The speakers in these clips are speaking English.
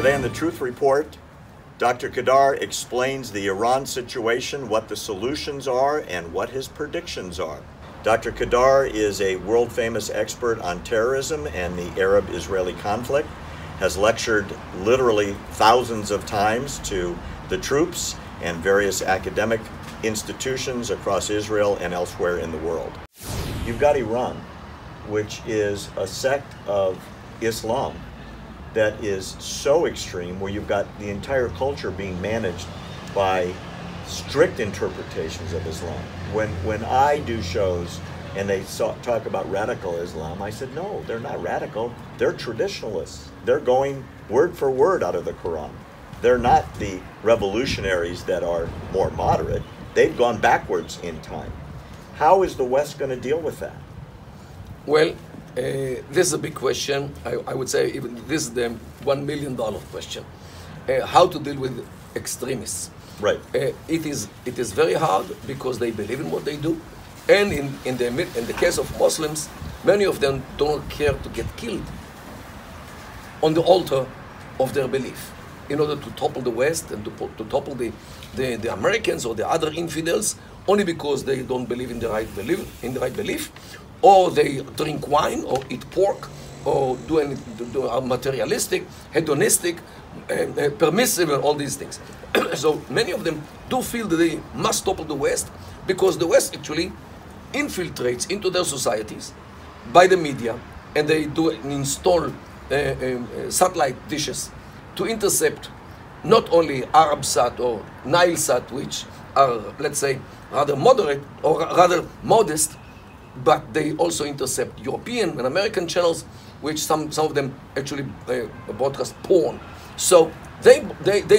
Today on the Truth Report, Dr. Kedar explains the Iran situation, what the solutions are, and what his predictions are. Dr. Kedar is a world-famous expert on terrorism and the Arab-Israeli conflict, has lectured literally thousands of times to the troops and various academic institutions across Israel and elsewhere in the world. You've got Iran, which is a sect of Islam that is so extreme, where you've got the entire culture being managed by strict interpretations of Islam. When I do shows and they talk about radical Islam, I said, no, they're not radical. They're traditionalists. They're going word for word out of the Quran. They're not the revolutionaries that are more moderate. They've gone backwards in time. How is the West going to deal with that? Well, this is a big question. I would say even this is the $1 million question. How to deal with extremists? Right. It is very hard because they believe in what they do, and in the case of Muslims, many of them don't care to get killed on the altar of their belief in order to topple the West and to topple the Americans or the other infidels, only because they don't believe in the right belief, or they drink wine or eat pork or are materialistic, hedonistic, permissive, and all these things. So many of them do feel that they must topple the West because the West actually infiltrates into their societies by the media, and they do install satellite dishes to intercept not only Arabsat or Nilesat, which are, let's say, rather moderate or rather modest, but they also intercept European and American channels, which some of them actually broadcast porn. So they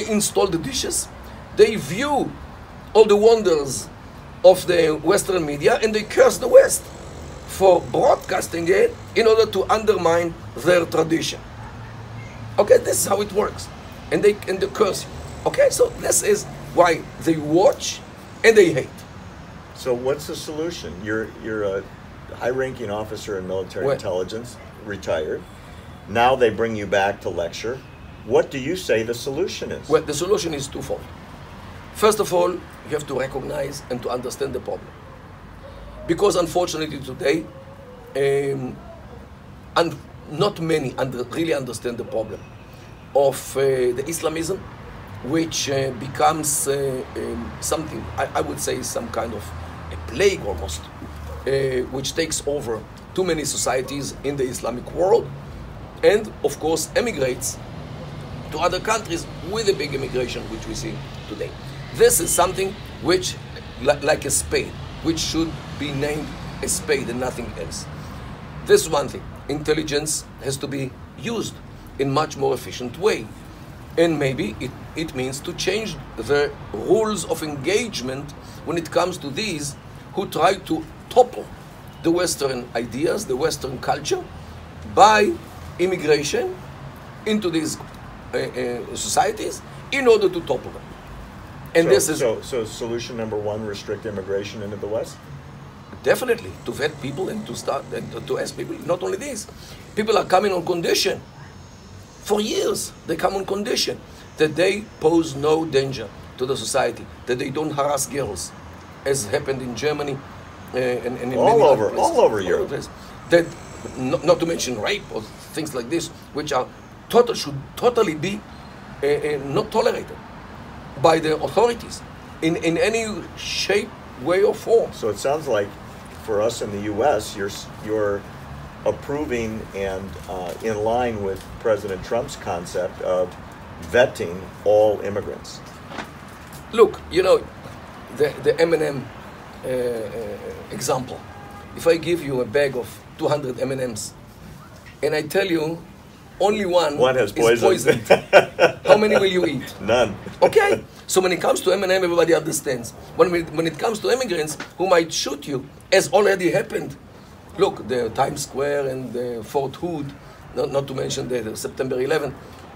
install the dishes, they view all the wonders of the Western media, and they curse the West for broadcasting it in order to undermine their tradition. Okay, this is how it works. And they curse you. Okay, so this is why they watch and they hate. So what's the solution? You're a high-ranking officer in military intelligence, retired. Now they bring you back to lecture. What do you say the solution is? Well, the solution is twofold. First of all, you have to recognize and to understand the problem. Because unfortunately today, and not many really understand the problem of the Islamism, which becomes something, I would say, some kind of a plague almost, which takes over too many societies in the Islamic world, and of course emigrates to other countries with a big immigration which we see today. This is something which, like a spade, which should be named a spade and nothing else. This is one thing. Intelligence has to be used in much more efficient way. And maybe it means to change the rules of engagement when it comes to these who try to topple the Western ideas, the Western culture, by immigration into these societies in order to topple them. And so solution number one: restrict immigration into the West. Definitely, to vet people and to start and to ask people. Not only this, people are coming on condition. For years, they come on condition that they pose no danger to the society, that they don't harass girls, as happened in Germany and in all many over other places, all over Europe. That, not to mention rape or things like this, which are should totally be not tolerated by the authorities in any shape, way, or form. So it sounds like, for us in the U.S., you're approving and in line with President Trump's concept of vetting all immigrants. Look, you know, the M&M example. If I give you a bag of 200 M&Ms and I tell you only one has poison. How many will you eat? None. Okay. So when it comes to M&M, everybody understands. When it comes to immigrants who might shoot you, as already happened, look, the Times Square and the Fort Hood, not to mention the September 11th.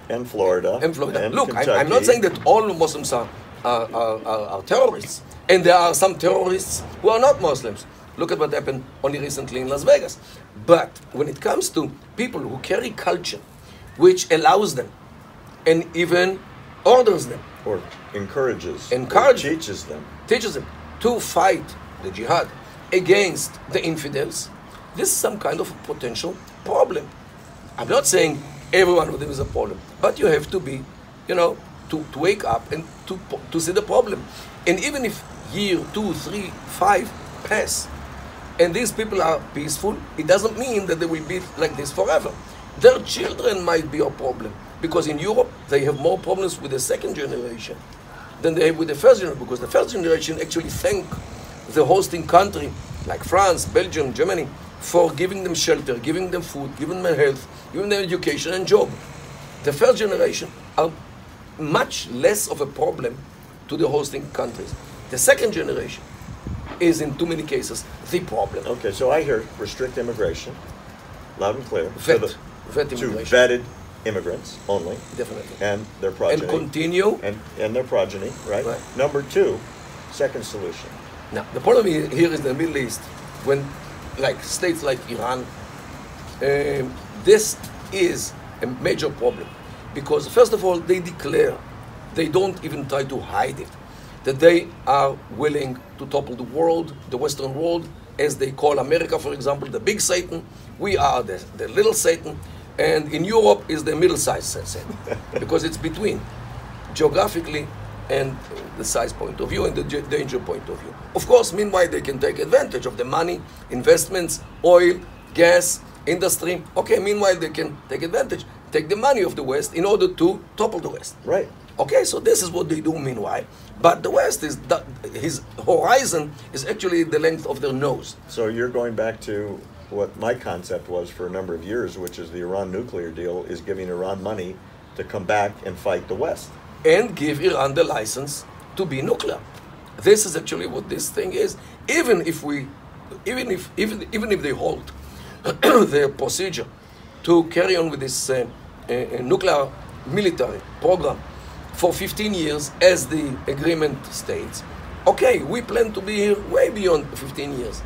And Florida. And Florida. And look, Kentucky. I'm not saying that all Muslims are terrorists. And there are some terrorists who are not Muslims. Look at what happened only recently in Las Vegas. But when it comes to people who carry culture, which allows them and even orders them, or encourages, or teaches them to fight the jihad against the infidels. This is some kind of potential problem. I'm not saying everyone of them is a problem, but you have to be, to wake up and to see the problem. And even if year 2, 3, 5 pass, and these people are peaceful, it doesn't mean that they will be like this forever. Their children might be a problem, because in Europe they have more problems with the second generation than they have with the first generation, because the first generation actually thank the hosting country, like France, Belgium, Germany, for giving them shelter, giving them food, giving them health, giving them education and job. The first generation are much less of a problem to the hosting countries. The second generation is, in too many cases, the problem. Okay, so I hear restrict immigration, loud and clear. Vet to immigration. vetted immigrants only. Definitely. And their progeny. And continue. And their progeny, right? Number 2, second solution. Now, the problem here is the Middle East, when, like states like Iran, this is a major problem. Because, first of all, they declare, they don't even try to hide it, that they are willing to topple the world, the Western world, as they call America, for example, the big Satan. We are the little Satan. And in Europe is the middle-sized Satan, because it's between, geographically, and the size point of view and the danger point of view. Of course, meanwhile, they can take advantage of the money, investments, oil, gas, industry. Okay, meanwhile, they can take advantage, take the money of the West in order to topple the West. Right. Okay, so this is what they do meanwhile. But the West, his horizon is actually the length of their nose. So you're going back to what my concept was for a number of years, which is the Iran nuclear deal is giving Iran money to come back and fight the West. And give Iran the license to be nuclear. This is actually what this thing is. Even if they hold their procedure to carry on with this nuclear military program for 15 years, as the agreement states, okay, we plan to be here way beyond 15 years.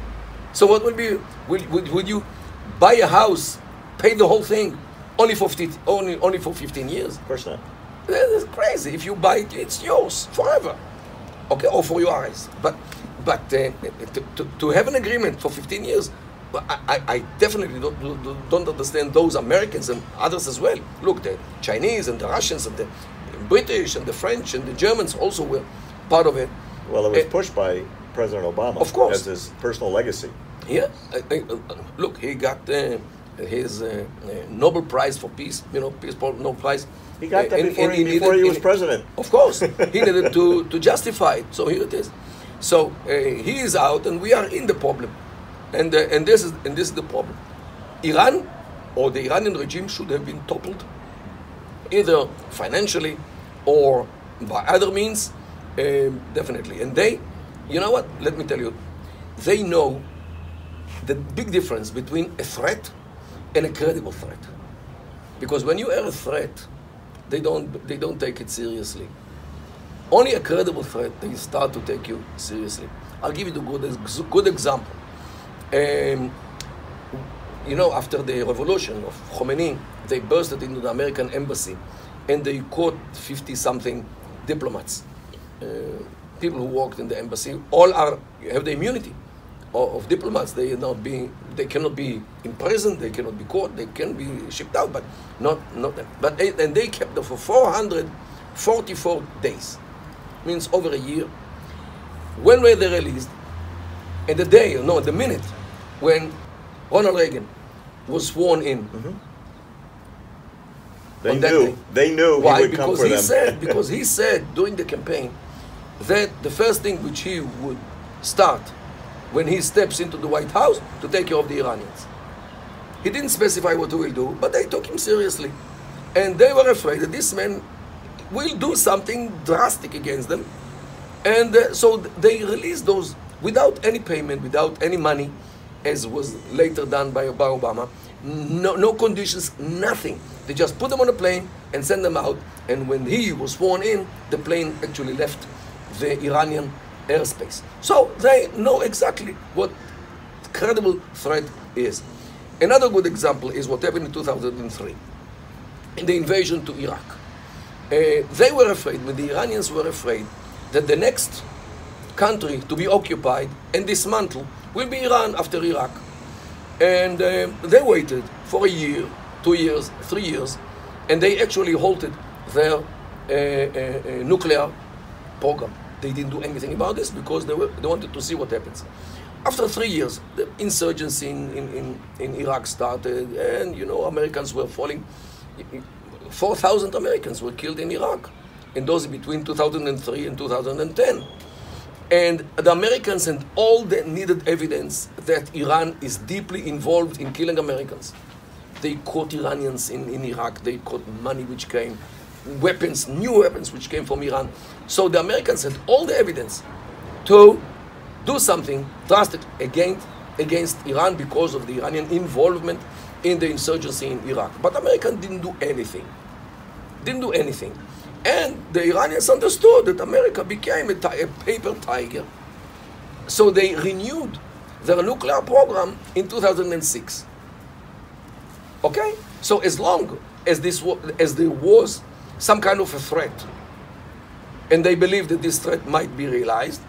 So what would be? Would you buy a house, pay the whole thing, only for 15 years? Of course not. That's crazy. If you buy it, it's yours forever, okay, or for your eyes. But to have an agreement for 15 years, I definitely don't understand those Americans and others as well. Look, the Chinese and the Russians and the British and the French and the Germans also were part of it. Well, it was pushed by President Obama, of course, as his personal legacy. Yeah, look, he got his Nobel Prize for Peace, Peace Nobel Prize. He got that before he was president. Of course, he needed to justify it. So here it is. So he is out, and we are in the problem, and this is the problem. Iran or the Iranian regime should have been toppled, either financially or by other means, definitely. And they, you know what? Let me tell you, they know the big difference between a threat and a credible threat. Because when you are a threat, they don't take it seriously. Only a credible threat, they start to take you seriously. I'll give you a good example. After the revolution of Khomeini, they bursted into the American embassy, and they caught 50-something diplomats. People who worked in the embassy, all have the immunity of diplomats. They cannot be imprisoned, they cannot be caught, they can be shipped out, but not them. And they kept them for 444 days, means over a year. When were they released? And the minute when Ronald Reagan was sworn in. Mm-hmm. They knew Why? he would come for them. Because he said during the campaign that the first thing which he would start when he steps into the White House to take care of the Iranians. He didn't specify what he will do, but they took him seriously. And they were afraid that this man will do something drastic against them. And so they released those without any payment, without any money, as was later done by Obama. No conditions, nothing. They just put them on a plane and send them out. And when he was sworn in, the plane actually left the Iranian airspace. So they know exactly what credible threat is. Another good example is what happened in 2003, in the invasion to Iraq. They were afraid, the Iranians were afraid, that the next country to be occupied and dismantled will be Iran after Iraq. And they waited for a year, 2 years, 3 years, and they actually halted their nuclear program. They didn't do anything about this because they wanted to see what happens. After 3 years, the insurgency in Iraq started, and Americans were falling. 4,000 Americans were killed in Iraq, and those between 2003 and 2010. And the Americans had all the needed evidence that Iran is deeply involved in killing Americans. They caught Iranians in Iraq, they caught money which came, weapons, new weapons which came from Iran. So the Americans had all the evidence to do something drastic against Iran because of the Iranian involvement in the insurgency in Iraq. But Americans didn't do anything. Didn't do anything. And the Iranians understood that America became a paper tiger. So they renewed their nuclear program in 2006. Okay? So as long as there was some kind of a threat, and they believed that this threat might be realized,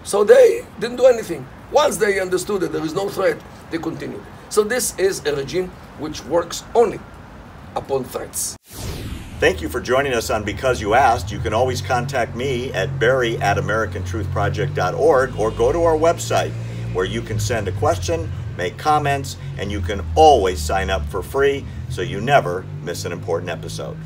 so they didn't do anything. Once they understood that there is no threat, they continued. So this is a regime which works only upon threats. Thank you for joining us on Because You Asked. You can always contact me at barry@americantruthproject.org or go to our website where you can send a question, make comments, and you can always sign up for free so you never miss an important episode.